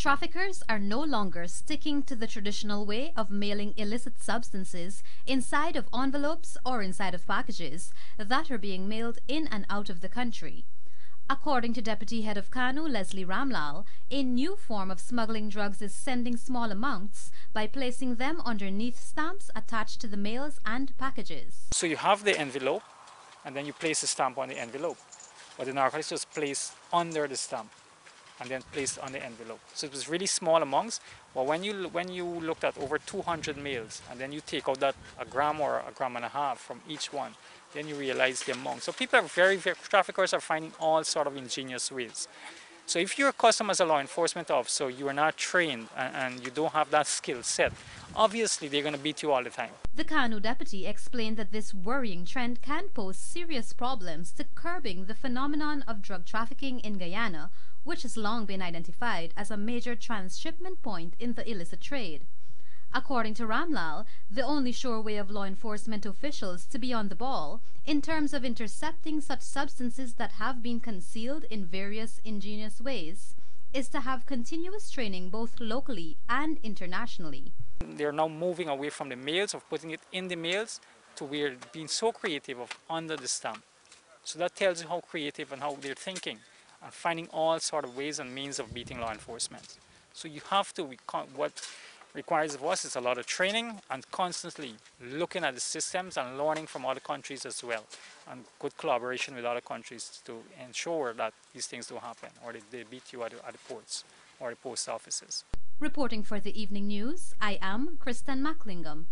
Traffickers are no longer sticking to the traditional way of mailing illicit substances inside of envelopes or inside of packages that are being mailed in and out of the country. According to Deputy Head of Canu, Leslie Ramlal, a new form of smuggling drugs is sending small amounts by placing them underneath stamps attached to the mails and packages. So you have the envelope, and then you place the stamp on the envelope. But the narcotics was placed under the stamp and then placed on the envelope. So it was really small amounts. But when you looked at over 200 mails, and then you take out that a gram or a gram and a half from each one, then you realize the amount. So people are traffickers are finding all sort of ingenious ways. So if you're a customer as a law enforcement officer, you are not trained and you don't have that skill set, obviously they're going to beat you all the time. The Canu deputy explained that this worrying trend can pose serious problems to curbing the phenomenon of drug trafficking in Guyana, which has long been identified as a major transshipment point in the illicit trade. According to Ramlal, the only sure way of law enforcement officials to be on the ball in terms of intercepting such substances that have been concealed in various ingenious ways is to have continuous training both locally and internationally. They're now moving away from the mails, of putting it in the mails, to where being so creative of under the stamp. So that tells you how creative and how they're thinking and finding all sort of ways and means of beating law enforcement. So you have to, what requires of us is a lot of training and constantly looking at the systems and learning from other countries as well, and good collaboration with other countries to ensure that these things don't happen or they beat you at the ports or the post offices. Reporting for the evening news, I am Kristen McLingham.